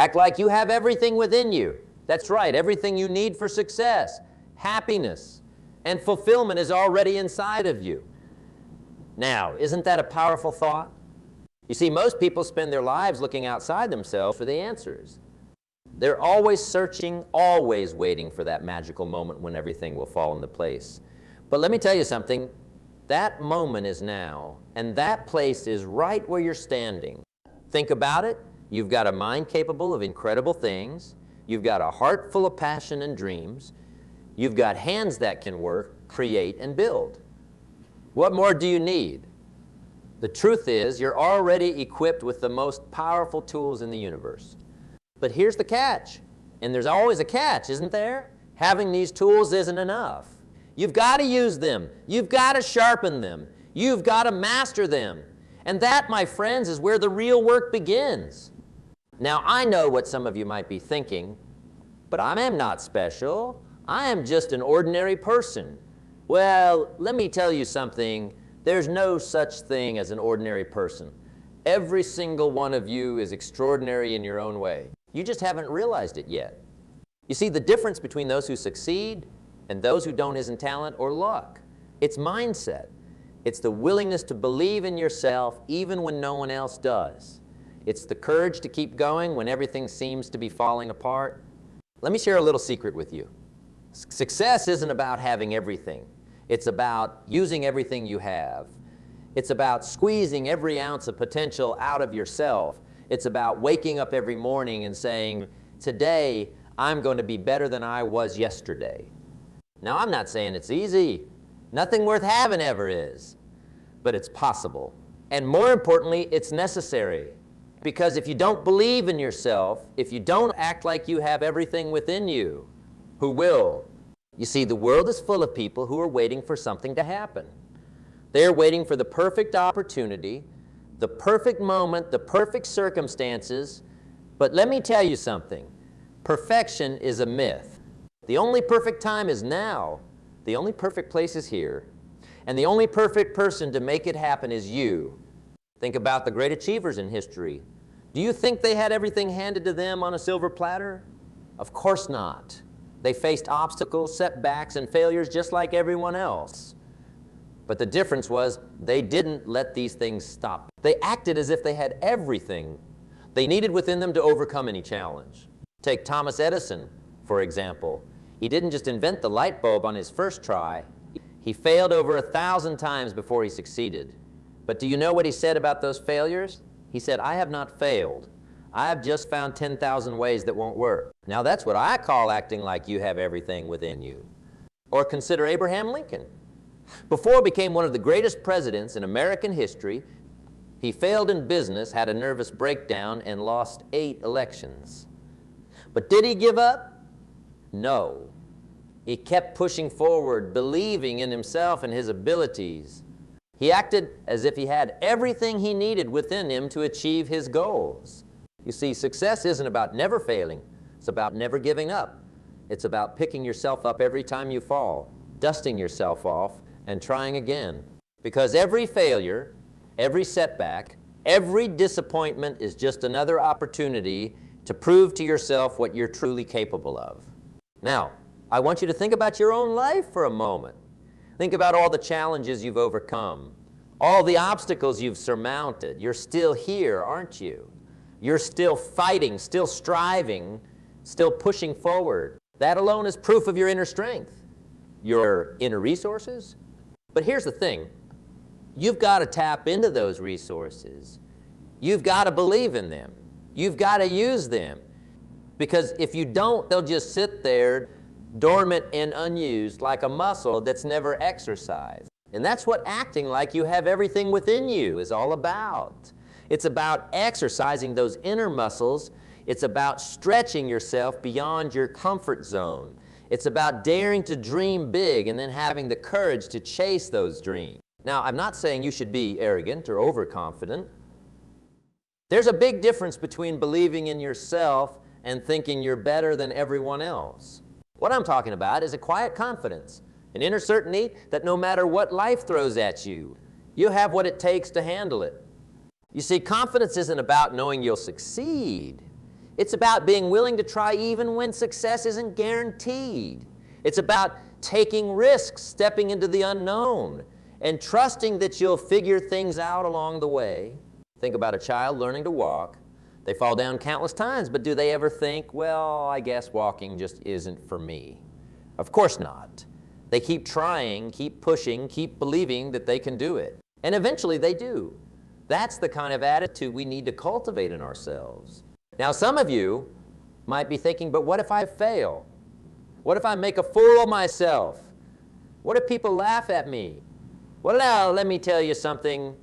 Act like you have everything within you. That's right, everything you need for success, happiness, and fulfillment is already inside of you. Now, isn't that a powerful thought? You see, most people spend their lives looking outside themselves for the answers. They're always searching, always waiting for that magical moment when everything will fall into place. But let me tell you something, that moment is now, and that place is right where you're standing. Think about it. You've got a mind capable of incredible things. You've got a heart full of passion and dreams. You've got hands that can work, create, and build. What more do you need? The truth is, you're already equipped with the most powerful tools in the universe. But here's the catch, and there's always a catch, isn't there? Having these tools isn't enough. You've got to use them. You've got to sharpen them. You've got to master them. And that, my friends, is where the real work begins. Now, I know what some of you might be thinking, but I am not special. I am just an ordinary person. Well, let me tell you something. There's no such thing as an ordinary person. Every single one of you is extraordinary in your own way. You just haven't realized it yet. You see, the difference between those who succeed and those who don't isn't talent or luck. It's mindset. It's the willingness to believe in yourself even when no one else does. It's the courage to keep going when everything seems to be falling apart. Let me share a little secret with you. Success isn't about having everything. It's about using everything you have. It's about squeezing every ounce of potential out of yourself. It's about waking up every morning and saying, today I'm going to be better than I was yesterday. Now, I'm not saying it's easy. Nothing worth having ever is. But it's possible. And more importantly, it's necessary. Because if you don't believe in yourself, if you don't act like you have everything within you, who will? You see, the world is full of people who are waiting for something to happen. They're waiting for the perfect opportunity, the perfect moment, the perfect circumstances. But let me tell you something. Perfection is a myth. The only perfect time is now. The only perfect place is here. And the only perfect person to make it happen is you. Think about the great achievers in history. Do you think they had everything handed to them on a silver platter? Of course not. They faced obstacles, setbacks, and failures just like everyone else. But the difference was they didn't let these things stop. They acted as if they had everything they needed within them to overcome any challenge. Take Thomas Edison, for example. He didn't just invent the light bulb on his first try. He failed over 1,000 times before he succeeded. But do you know what he said about those failures? He said, I have not failed. I have just found 10,000 ways that won't work. Now that's what I call acting like you have everything within you. Or consider Abraham Lincoln. Before he became one of the greatest presidents in American history, he failed in business, had a nervous breakdown, and lost 8 elections. But did he give up? No. He kept pushing forward, believing in himself and his abilities. He acted as if he had everything he needed within him to achieve his goals. You see, success isn't about never failing. It's about never giving up. It's about picking yourself up every time you fall, dusting yourself off, and trying again. Because every failure, every setback, every disappointment is just another opportunity to prove to yourself what you're truly capable of. Now, I want you to think about your own life for a moment. Think about all the challenges you've overcome, all the obstacles you've surmounted. You're still here, aren't you? You're still fighting, still striving, still pushing forward. That alone is proof of your inner strength, your inner resources. But here's the thing. You've got to tap into those resources. You've got to believe in them. You've got to use them. Because if you don't, they'll just sit there dormant and unused like a muscle that's never exercised. And that's what acting like you have everything within you is all about. It's about exercising those inner muscles. It's about stretching yourself beyond your comfort zone. It's about daring to dream big and then having the courage to chase those dreams. Now, I'm not saying you should be arrogant or overconfident. There's a big difference between believing in yourself and thinking you're better than everyone else. What I'm talking about is a quiet confidence, an inner certainty that no matter what life throws at you, you have what it takes to handle it. You see, confidence isn't about knowing you'll succeed. It's about being willing to try even when success isn't guaranteed. It's about taking risks, stepping into the unknown, and trusting that you'll figure things out along the way. Think about a child learning to walk. They fall down countless times, but do they ever think, well, I guess walking just isn't for me? Of course not. They keep trying, keep pushing, keep believing that they can do it. And eventually they do. That's the kind of attitude we need to cultivate in ourselves. Now, some of you might be thinking, but what if I fail? What if I make a fool of myself? What if people laugh at me? Well, now, let me tell you something.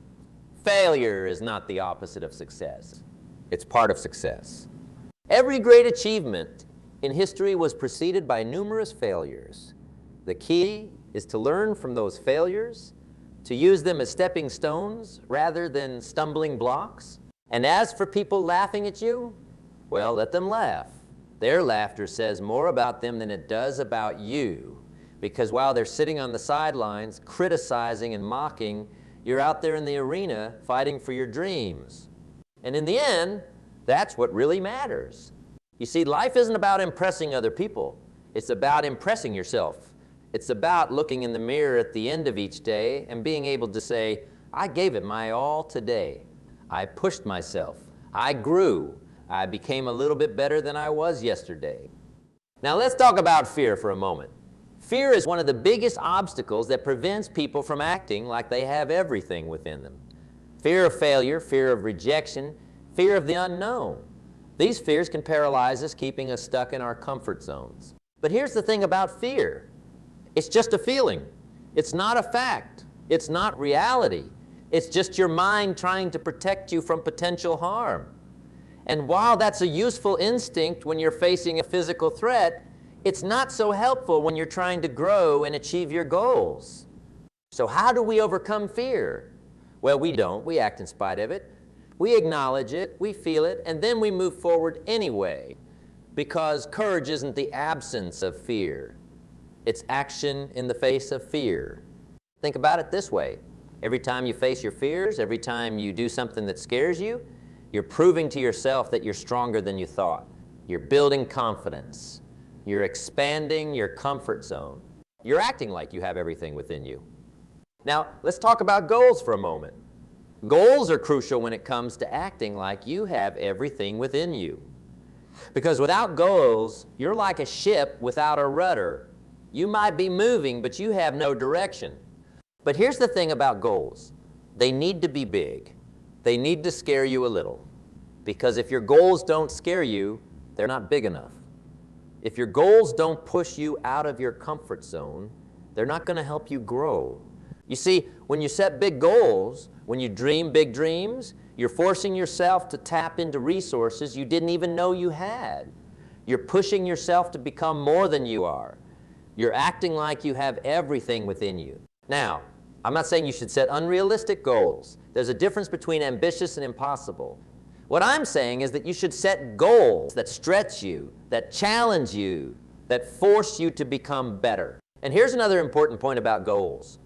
Failure is not the opposite of success. It's part of success. Every great achievement in history was preceded by numerous failures. The key is to learn from those failures, to use them as stepping stones rather than stumbling blocks. And as for people laughing at you, well, let them laugh. Their laughter says more about them than it does about you, because while they're sitting on the sidelines, criticizing and mocking, you're out there in the arena fighting for your dreams. And in the end, that's what really matters. You see, life isn't about impressing other people. It's about impressing yourself. It's about looking in the mirror at the end of each day and being able to say, I gave it my all today. I pushed myself. I grew. I became a little bit better than I was yesterday. Now let's talk about fear for a moment. Fear is one of the biggest obstacles that prevents people from acting like they have everything within them. Fear of failure, fear of rejection, fear of the unknown. These fears can paralyze us, keeping us stuck in our comfort zones. But here's the thing about fear. It's just a feeling. It's not a fact. It's not reality. It's just your mind trying to protect you from potential harm. And while that's a useful instinct when you're facing a physical threat, it's not so helpful when you're trying to grow and achieve your goals. So how do we overcome fear? Well, we don't. We act in spite of it. We acknowledge it, we feel it, and then we move forward anyway, because courage isn't the absence of fear. It's action in the face of fear. Think about it this way. Every time you face your fears, every time you do something that scares you, you're proving to yourself that you're stronger than you thought. You're building confidence. You're expanding your comfort zone. You're acting like you have everything within you. Now, let's talk about goals for a moment. Goals are crucial when it comes to acting like you have everything within you. Because without goals, you're like a ship without a rudder. You might be moving, but you have no direction. But here's the thing about goals. They need to be big. They need to scare you a little. Because if your goals don't scare you, they're not big enough. If your goals don't push you out of your comfort zone, they're not going to help you grow. You see, when you set big goals, when you dream big dreams, you're forcing yourself to tap into resources you didn't even know you had. You're pushing yourself to become more than you are. You're acting like you have everything within you. Now, I'm not saying you should set unrealistic goals. There's a difference between ambitious and impossible. What I'm saying is that you should set goals that stretch you, that challenge you, that force you to become better. And here's another important point about goals.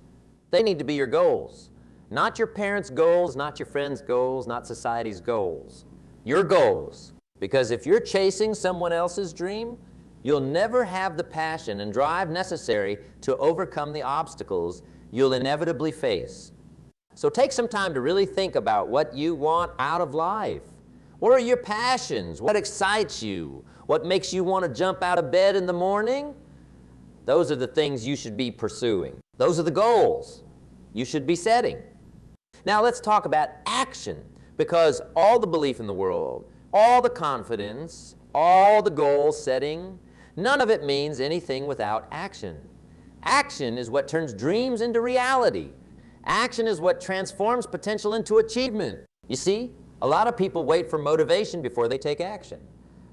They need to be your goals. Not your parents' goals, not your friends' goals, not society's goals. Your goals. Because if you're chasing someone else's dream, you'll never have the passion and drive necessary to overcome the obstacles you'll inevitably face. So take some time to really think about what you want out of life. What are your passions? What excites you? What makes you want to jump out of bed in the morning? Those are the things you should be pursuing. Those are the goals you should be setting. Now let's talk about action, because all the belief in the world, all the confidence, all the goal setting, none of it means anything without action. Action is what turns dreams into reality. Action is what transforms potential into achievement. You see, a lot of people wait for motivation before they take action.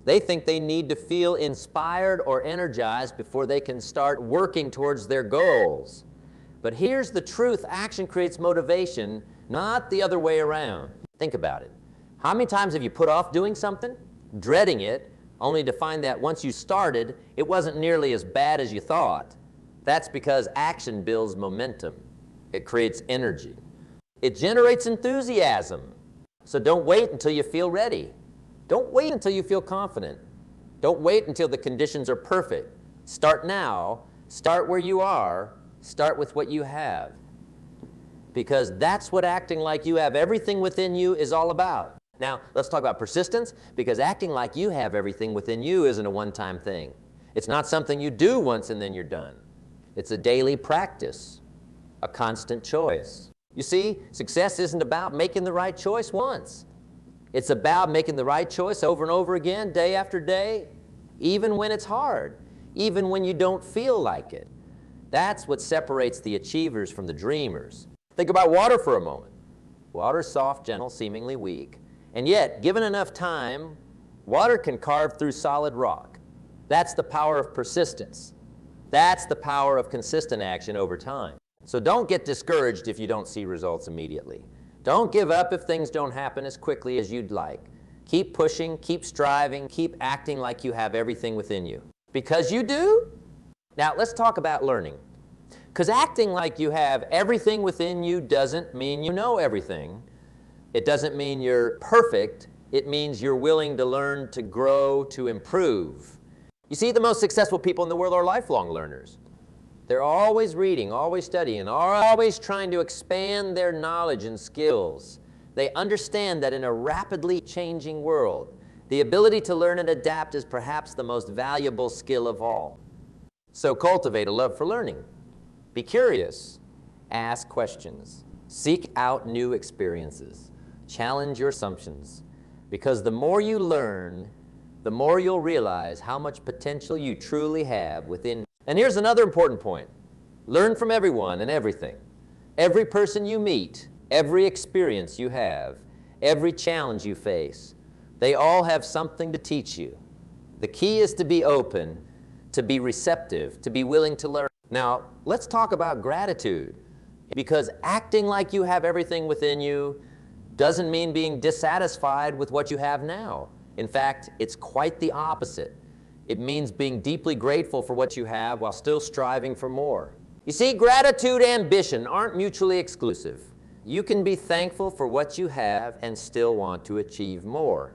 They think they need to feel inspired or energized before they can start working towards their goals. But here's the truth. Action creates motivation, not the other way around. Think about it. How many times have you put off doing something, dreading it, only to find that once you started, it wasn't nearly as bad as you thought? That's because action builds momentum. It creates energy. It generates enthusiasm. So don't wait until you feel ready. Don't wait until you feel confident. Don't wait until the conditions are perfect. Start now. Start where you are. Start with what you have. Because that's what acting like you have everything within you is all about. Now, let's talk about persistence, because acting like you have everything within you isn't a one-time thing. It's not something you do once and then you're done. It's a daily practice, a constant choice. You see, success isn't about making the right choice once. It's about making the right choice over and over again, day after day, even when it's hard, even when you don't feel like it. That's what separates the achievers from the dreamers. Think about water for a moment. Water's soft, gentle, seemingly weak. And yet, given enough time, water can carve through solid rock. That's the power of persistence. That's the power of consistent action over time. So don't get discouraged if you don't see results immediately. Don't give up if things don't happen as quickly as you'd like. Keep pushing, keep striving, keep acting like you have everything within you. Because you do? Now, let's talk about learning. Because acting like you have everything within you doesn't mean you know everything. It doesn't mean you're perfect. It means you're willing to learn, to grow, to improve. You see, the most successful people in the world are lifelong learners. They're always reading, always studying, always trying to expand their knowledge and skills. They understand that in a rapidly changing world, the ability to learn and adapt is perhaps the most valuable skill of all. So cultivate a love for learning. Be curious. Ask questions. Seek out new experiences. Challenge your assumptions. Because the more you learn, the more you'll realize how much potential you truly have within. And here's another important point. Learn from everyone and everything. Every person you meet, every experience you have, every challenge you face, they all have something to teach you. The key is to be open, to be receptive, to be willing to learn. Now, let's talk about gratitude. Because acting like you have everything within you doesn't mean being dissatisfied with what you have now. In fact, it's quite the opposite. It means being deeply grateful for what you have while still striving for more. You see, gratitude and ambition aren't mutually exclusive. You can be thankful for what you have and still want to achieve more.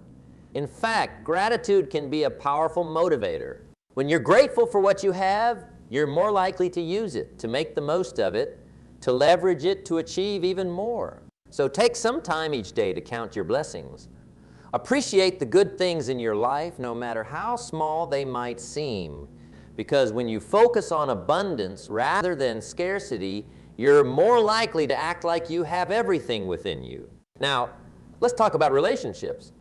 In fact, gratitude can be a powerful motivator. When you're grateful for what you have, you're more likely to use it, to make the most of it, to leverage it to achieve even more. So take some time each day to count your blessings. Appreciate the good things in your life, no matter how small they might seem. Because when you focus on abundance rather than scarcity, you're more likely to act like you have everything within you. Now, let's talk about relationships.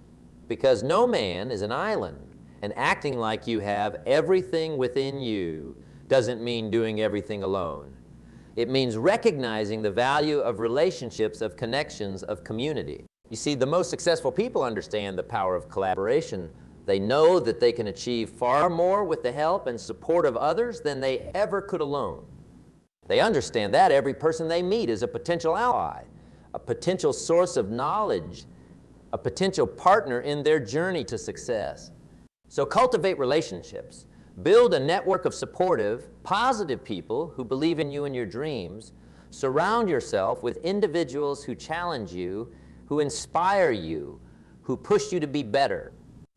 Because no man is an island, and acting like you have everything within you doesn't mean doing everything alone. It means recognizing the value of relationships, of connections, of community. You see, the most successful people understand the power of collaboration. They know that they can achieve far more with the help and support of others than they ever could alone. They understand that every person they meet is a potential ally, a potential source of knowledge, a potential partner in their journey to success. So cultivate relationships. Build a network of supportive, positive people who believe in you and your dreams. Surround yourself with individuals who challenge you, who inspire you, who push you to be better.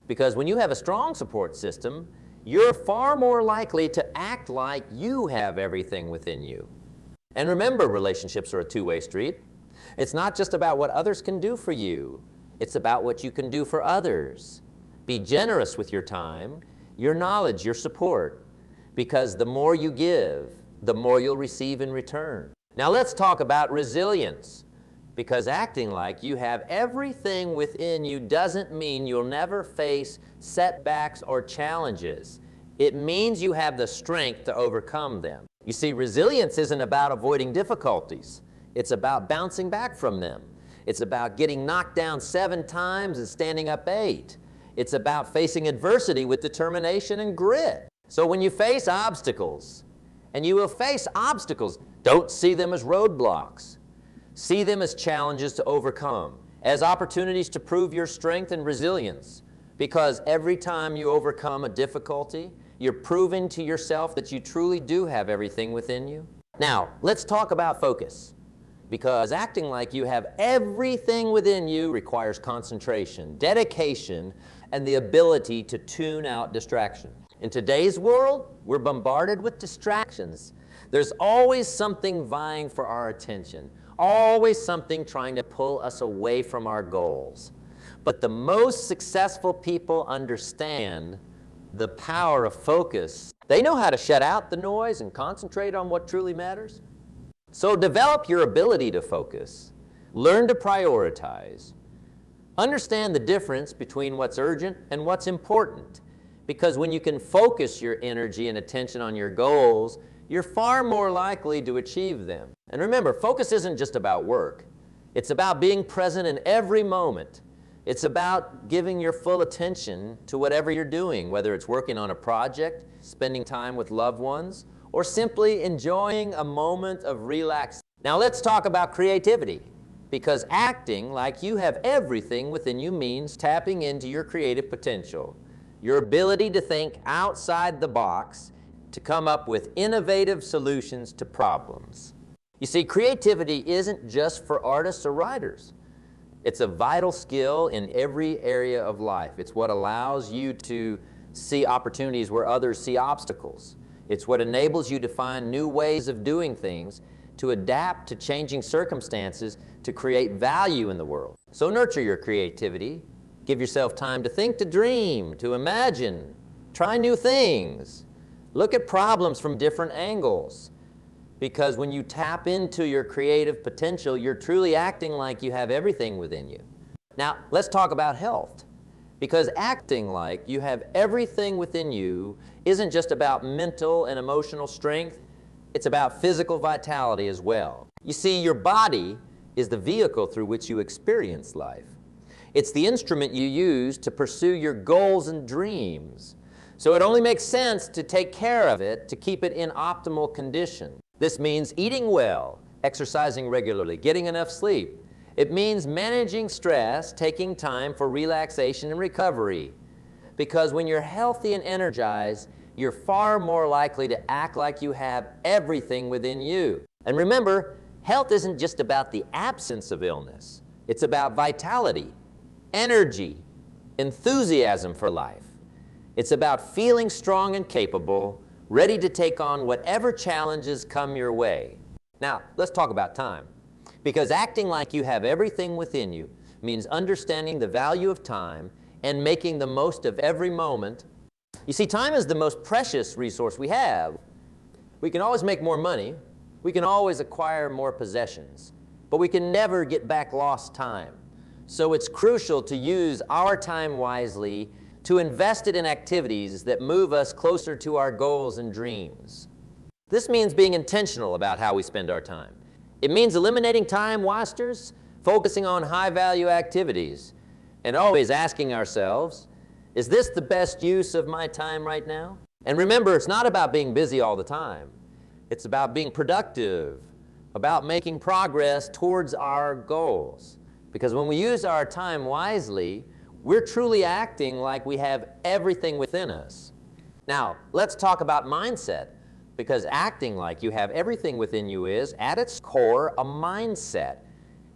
Because when you have a strong support system, you're far more likely to act like you have everything within you. And remember, relationships are a two-way street. It's not just about what others can do for you. It's about what you can do for others. Be generous with your time, your knowledge, your support. Because the more you give, the more you'll receive in return. Now let's talk about resilience. Because acting like you have everything within you doesn't mean you'll never face setbacks or challenges. It means you have the strength to overcome them. You see, resilience isn't about avoiding difficulties. It's about bouncing back from them. It's about getting knocked down 7 times and standing up 8. It's about facing adversity with determination and grit. So when you face obstacles, and you will face obstacles, don't see them as roadblocks. See them as challenges to overcome, as opportunities to prove your strength and resilience. Because every time you overcome a difficulty, you're proving to yourself that you truly do have everything within you. Now, let's talk about focus. Because acting like you have everything within you requires concentration, dedication, and the ability to tune out distraction. In today's world, we're bombarded with distractions. There's always something vying for our attention, always something trying to pull us away from our goals. But the most successful people understand the power of focus. They know how to shut out the noise and concentrate on what truly matters. So develop your ability to focus. Learn to prioritize. Understand the difference between what's urgent and what's important. Because when you can focus your energy and attention on your goals, you're far more likely to achieve them. And remember, focus isn't just about work. It's about being present in every moment. It's about giving your full attention to whatever you're doing, whether it's working on a project, spending time with loved ones, or simply enjoying a moment of relaxation. Now let's talk about creativity, because acting like you have everything within you means tapping into your creative potential, your ability to think outside the box, to come up with innovative solutions to problems. You see, creativity isn't just for artists or writers. It's a vital skill in every area of life. It's what allows you to see opportunities where others see obstacles. It's what enables you to find new ways of doing things, to adapt to changing circumstances, to create value in the world. So nurture your creativity. Give yourself time to think, to dream, to imagine. Try new things. Look at problems from different angles. Because when you tap into your creative potential, you're truly acting like you have everything within you. Now, let's talk about health. Because acting like you have everything within you isn't just about mental and emotional strength, it's about physical vitality as well. You see, your body is the vehicle through which you experience life. It's the instrument you use to pursue your goals and dreams. So it only makes sense to take care of it, to keep it in optimal condition. This means eating well, exercising regularly, getting enough sleep. It means managing stress, taking time for relaxation and recovery. Because when you're healthy and energized, you're far more likely to act like you have everything within you. And remember, health isn't just about the absence of illness. It's about vitality, energy, enthusiasm for life. It's about feeling strong and capable, ready to take on whatever challenges come your way. Now, let's talk about time. Because acting like you have everything within you means understanding the value of time and making the most of every moment. You see, time is the most precious resource we have. We can always make more money. We can always acquire more possessions. But we can never get back lost time. So it's crucial to use our time wisely, to invest it in activities that move us closer to our goals and dreams. This means being intentional about how we spend our time. It means eliminating time wasters, focusing on high-value activities, and always asking ourselves, is this the best use of my time right now? And remember, it's not about being busy all the time. It's about being productive, about making progress towards our goals. Because when we use our time wisely, we're truly acting like we have everything within us. Now, let's talk about mindset, because acting like you have everything within you is, at its core, a mindset.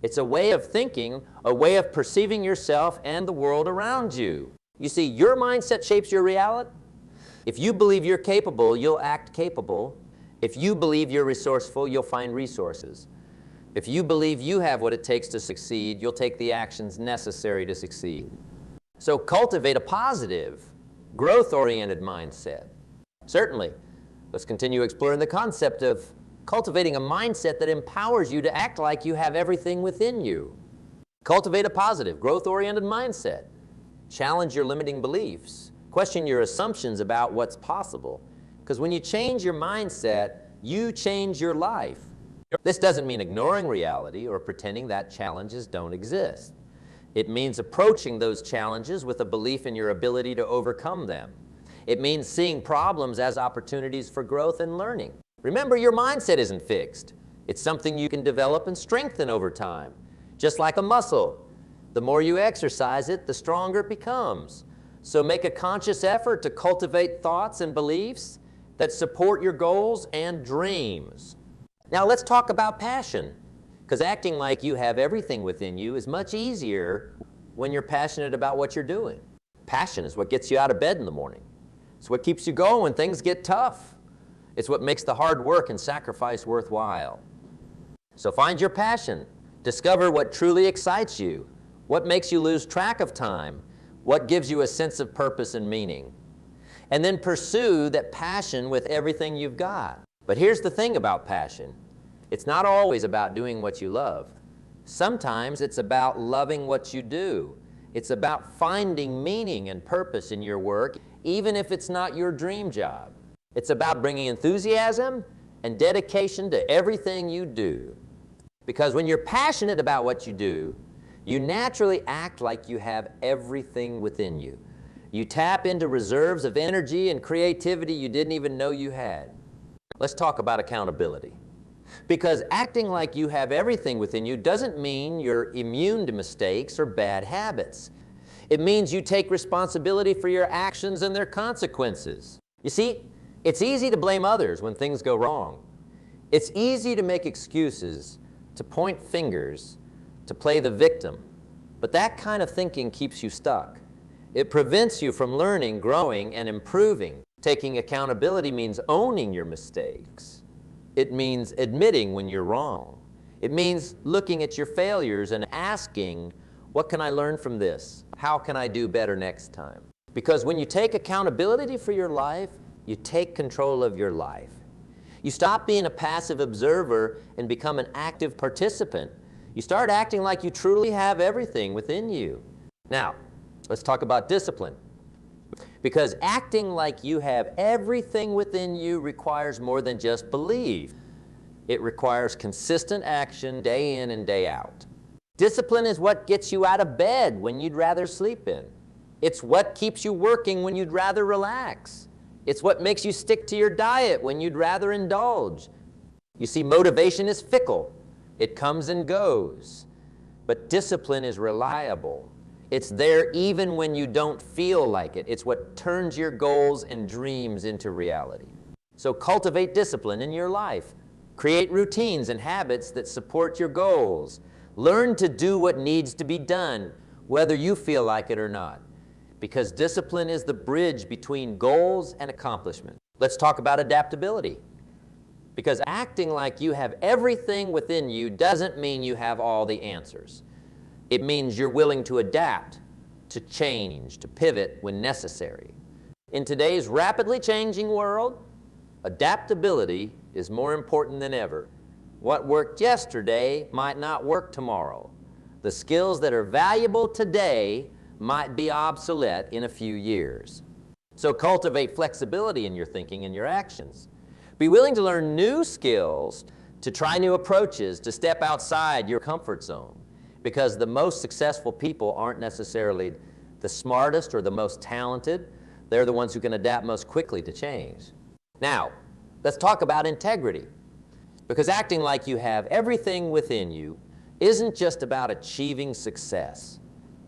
It's a way of thinking, a way of perceiving yourself and the world around you. You see, your mindset shapes your reality. If you believe you're capable, you'll act capable. If you believe you're resourceful, you'll find resources. If you believe you have what it takes to succeed, you'll take the actions necessary to succeed. So cultivate a positive, growth-oriented mindset. Certainly, let's continue exploring the concept of cultivating a mindset that empowers you to act like you have everything within you. Cultivate a positive, growth-oriented mindset. Challenge your limiting beliefs. Question your assumptions about what's possible. Because when you change your mindset, you change your life. This doesn't mean ignoring reality or pretending that challenges don't exist. It means approaching those challenges with a belief in your ability to overcome them. It means seeing problems as opportunities for growth and learning. Remember, your mindset isn't fixed. It's something you can develop and strengthen over time. Just like a muscle, the more you exercise it, the stronger it becomes. So make a conscious effort to cultivate thoughts and beliefs that support your goals and dreams. Now let's talk about passion. Because acting like you have everything within you is much easier when you're passionate about what you're doing. Passion is what gets you out of bed in the morning. It's what keeps you going when things get tough. It's what makes the hard work and sacrifice worthwhile. So find your passion. Discover what truly excites you, what makes you lose track of time, what gives you a sense of purpose and meaning. And then pursue that passion with everything you've got. But here's the thing about passion. It's not always about doing what you love. Sometimes it's about loving what you do. It's about finding meaning and purpose in your work, even if it's not your dream job. It's about bringing enthusiasm and dedication to everything you do. Because when you're passionate about what you do, you naturally act like you have everything within you. You tap into reserves of energy and creativity you didn't even know you had. Let's talk about accountability. Because acting like you have everything within you doesn't mean you're immune to mistakes or bad habits. It means you take responsibility for your actions and their consequences. You see, it's easy to blame others when things go wrong. It's easy to make excuses, to point fingers, to play the victim. But that kind of thinking keeps you stuck. It prevents you from learning, growing, and improving. Taking accountability means owning your mistakes. It means admitting when you're wrong. It means looking at your failures and asking, what can I learn from this? How can I do better next time? Because when you take accountability for your life, you take control of your life. You stop being a passive observer and become an active participant. You start acting like you truly have everything within you. Now, let's talk about discipline. Because acting like you have everything within you requires more than just belief. It requires consistent action day in and day out. Discipline is what gets you out of bed when you'd rather sleep in. It's what keeps you working when you'd rather relax. It's what makes you stick to your diet when you'd rather indulge. You see, motivation is fickle. It comes and goes. But discipline is reliable. It's there even when you don't feel like it. It's what turns your goals and dreams into reality. So cultivate discipline in your life. Create routines and habits that support your goals. Learn to do what needs to be done, whether you feel like it or not. Because discipline is the bridge between goals and accomplishment. Let's talk about adaptability. Because acting like you have everything within you doesn't mean you have all the answers. It means you're willing to adapt, to change, to pivot when necessary. In today's rapidly changing world, adaptability is more important than ever. What worked yesterday might not work tomorrow. The skills that are valuable today might be obsolete in a few years. So cultivate flexibility in your thinking and your actions. Be willing to learn new skills, to try new approaches, to step outside your comfort zone. Because the most successful people aren't necessarily the smartest or the most talented. They're the ones who can adapt most quickly to change. Now, let's talk about integrity. Because acting like you have everything within you isn't just about achieving success.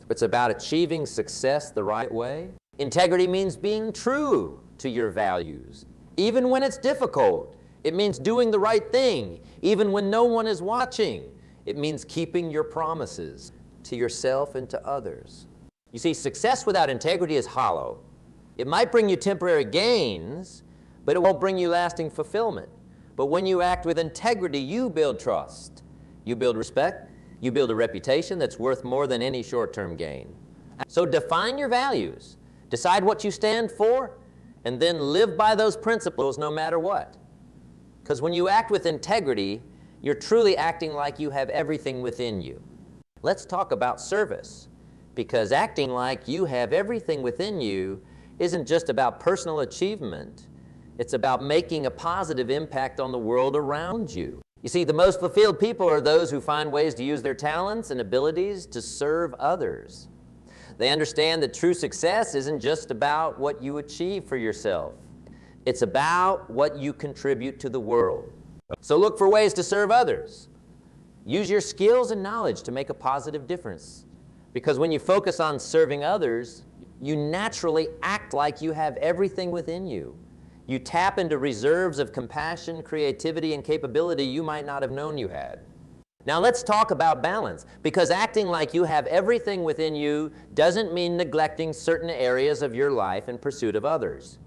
It's about achieving success the right way. Integrity means being true to your values, even when it's difficult. It means doing the right thing, even when no one is watching. It means keeping your promises to yourself and to others. You see, success without integrity is hollow. It might bring you temporary gains, but it won't bring you lasting fulfillment. But when you act with integrity, you build trust. You build respect. You build a reputation that's worth more than any short-term gain. So define your values. Decide what you stand for, and then live by those principles no matter what. Because when you act with integrity, you're truly acting like you have everything within you. Let's talk about service. Because acting like you have everything within you isn't just about personal achievement. It's about making a positive impact on the world around you. You see, the most fulfilled people are those who find ways to use their talents and abilities to serve others. They understand that true success isn't just about what you achieve for yourself. It's about what you contribute to the world. So look for ways to serve others. Use your skills and knowledge to make a positive difference. Because when you focus on serving others, you naturally act like you have everything within you. You tap into reserves of compassion, creativity, and capability you might not have known you had. Now let's talk about balance, because acting like you have everything within you doesn't mean neglecting certain areas of your life in pursuit of others.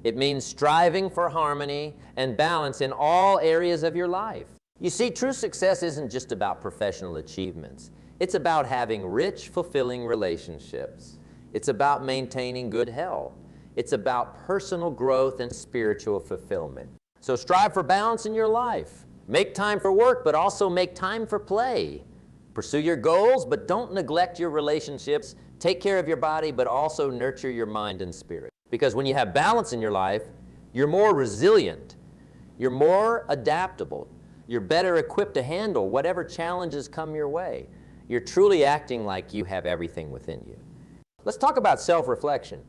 It means striving for harmony and balance in all areas of your life. You see, true success isn't just about professional achievements. It's about having rich, fulfilling relationships. It's about maintaining good health. It's about personal growth and spiritual fulfillment. So strive for balance in your life. Make time for work, but also make time for play. Pursue your goals, but don't neglect your relationships. Take care of your body, but also nurture your mind and spirit. Because when you have balance in your life, you're more resilient. You're more adaptable. You're better equipped to handle whatever challenges come your way. You're truly acting like you have everything within you. Let's talk about self-reflection.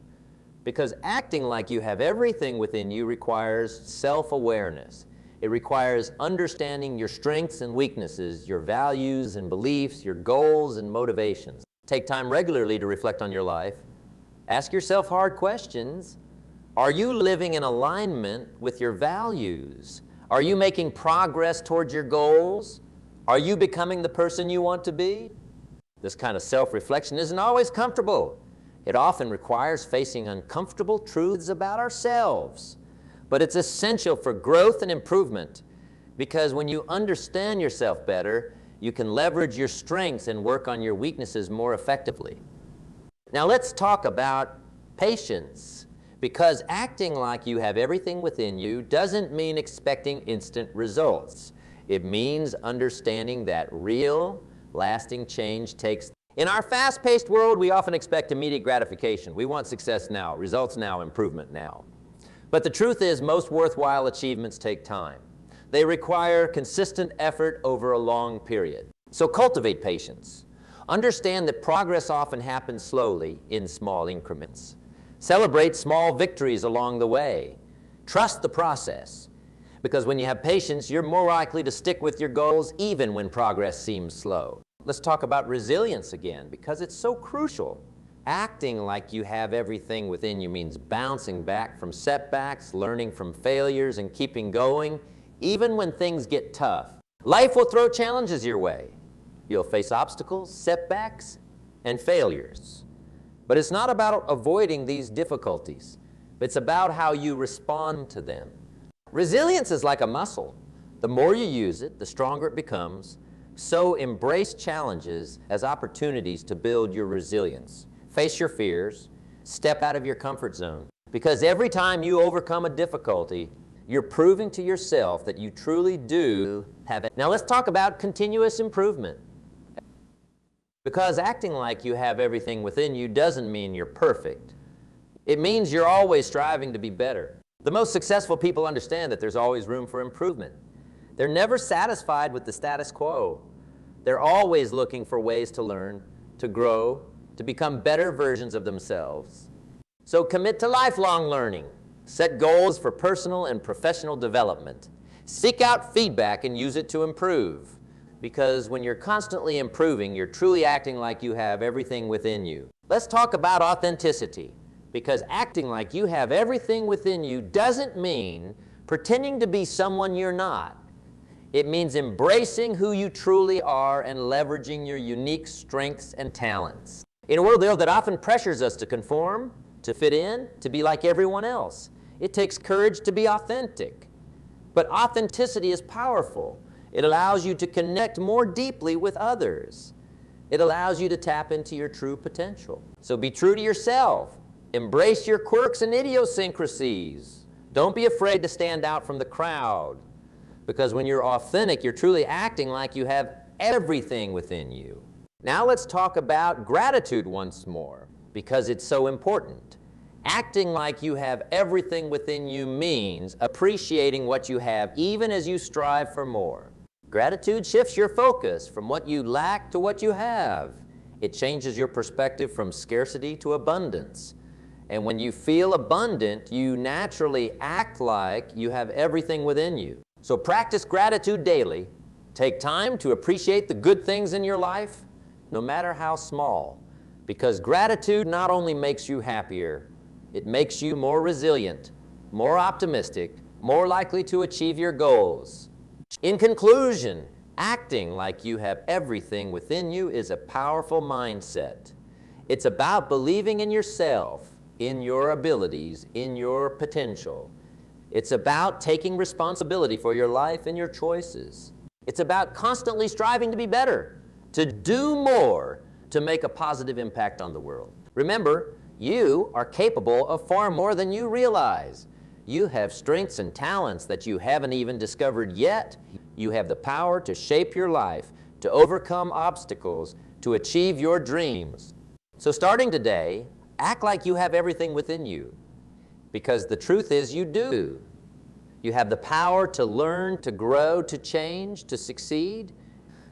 Because acting like you have everything within you requires self-awareness. It requires understanding your strengths and weaknesses, your values and beliefs, your goals and motivations. Take time regularly to reflect on your life. Ask yourself hard questions. Are you living in alignment with your values? Are you making progress towards your goals? Are you becoming the person you want to be? This kind of self-reflection isn't always comfortable. It often requires facing uncomfortable truths about ourselves. But it's essential for growth and improvement, because when you understand yourself better, you can leverage your strengths and work on your weaknesses more effectively. Now let's talk about patience, because acting like you have everything within you doesn't mean expecting instant results. It means understanding that real, lasting change takes time. In our fast-paced world, we often expect immediate gratification. We want success now, results now, improvement now. But the truth is, most worthwhile achievements take time. They require consistent effort over a long period. So cultivate patience. Understand that progress often happens slowly in small increments. Celebrate small victories along the way. Trust the process, because when you have patience, you're more likely to stick with your goals even when progress seems slow. Let's talk about resilience again, because it's so crucial. Acting like you have everything within you means bouncing back from setbacks, learning from failures, and keeping going, even when things get tough. Life will throw challenges your way. You'll face obstacles, setbacks, and failures. But it's not about avoiding these difficulties. It's about how you respond to them. Resilience is like a muscle. The more you use it, the stronger it becomes. So embrace challenges as opportunities to build your resilience. Face your fears. Step out of your comfort zone. Because every time you overcome a difficulty, you're proving to yourself that you truly do have it. Now let's talk about continuous improvement. Because acting like you have everything within you doesn't mean you're perfect. It means you're always striving to be better. The most successful people understand that there's always room for improvement. They're never satisfied with the status quo. They're always looking for ways to learn, to grow, to become better versions of themselves. So commit to lifelong learning. Set goals for personal and professional development. Seek out feedback and use it to improve. Because when you're constantly improving, you're truly acting like you have everything within you. Let's talk about authenticity. Because acting like you have everything within you doesn't mean pretending to be someone you're not. It means embracing who you truly are and leveraging your unique strengths and talents. In a world that often pressures us to conform, to fit in, to be like everyone else, it takes courage to be authentic. But authenticity is powerful. It allows you to connect more deeply with others. It allows you to tap into your true potential. So be true to yourself. Embrace your quirks and idiosyncrasies. Don't be afraid to stand out from the crowd. Because when you're authentic, you're truly acting like you have everything within you. Now let's talk about gratitude once more, because it's so important. Acting like you have everything within you means appreciating what you have, even as you strive for more. Gratitude shifts your focus from what you lack to what you have. It changes your perspective from scarcity to abundance. And when you feel abundant, you naturally act like you have everything within you. So practice gratitude daily. Take time to appreciate the good things in your life, no matter how small. Because gratitude not only makes you happier, it makes you more resilient, more optimistic, more likely to achieve your goals. In conclusion, Acting like you have everything within you is a powerful mindset. It's about believing in yourself, in your abilities, in your potential. It's about taking responsibility for your life and your choices. It's about constantly striving to be better, to do more, to make a positive impact on the world. Remember, you are capable of far more than you realize. You have strengths and talents that you haven't even discovered yet. You have the power to shape your life, to overcome obstacles, to achieve your dreams. So starting today, act like you have everything within you, because the truth is you do. You have the power to learn, to grow, to change, to succeed.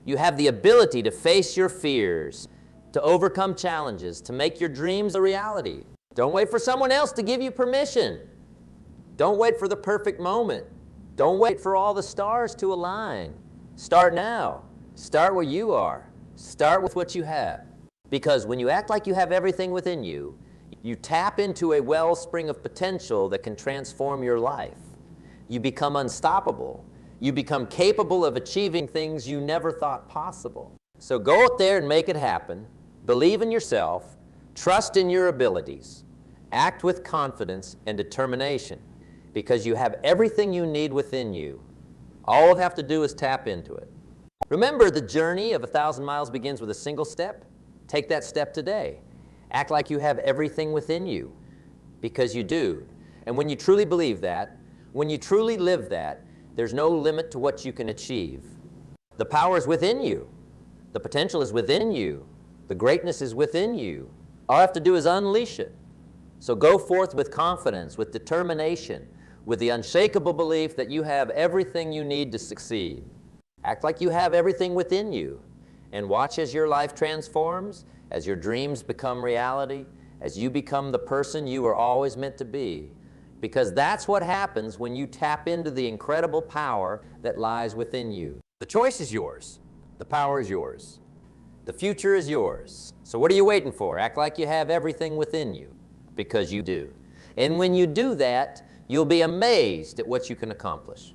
You have the ability to face your fears, to overcome challenges, to make your dreams a reality. Don't wait for someone else to give you permission. Don't wait for the perfect moment. Don't wait for all the stars to align. Start now. Start where you are. Start with what you have. Because when you act like you have everything within you, you tap into a wellspring of potential that can transform your life. You become unstoppable. You become capable of achieving things you never thought possible. So go out there and make it happen. Believe in yourself. Trust in your abilities. Act with confidence and determination, because you have everything you need within you. All you have to do is tap into it. Remember, the journey of 1,000 miles begins with a single step. Take that step today. Act like you have everything within you, because you do. And when you truly believe that, when you truly live that, there's no limit to what you can achieve. The power is within you. The potential is within you. The greatness is within you. All you have to do is unleash it. So go forth with confidence, with determination, with the unshakable belief that you have everything you need to succeed. Act like you have everything within you, and watch as your life transforms, as your dreams become reality, as you become the person you were always meant to be. Because that's what happens when you tap into the incredible power that lies within you. The choice is yours. The power is yours. The future is yours. So what are you waiting for? Act like you have everything within you, because you do. And when you do that, you'll be amazed at what you can accomplish.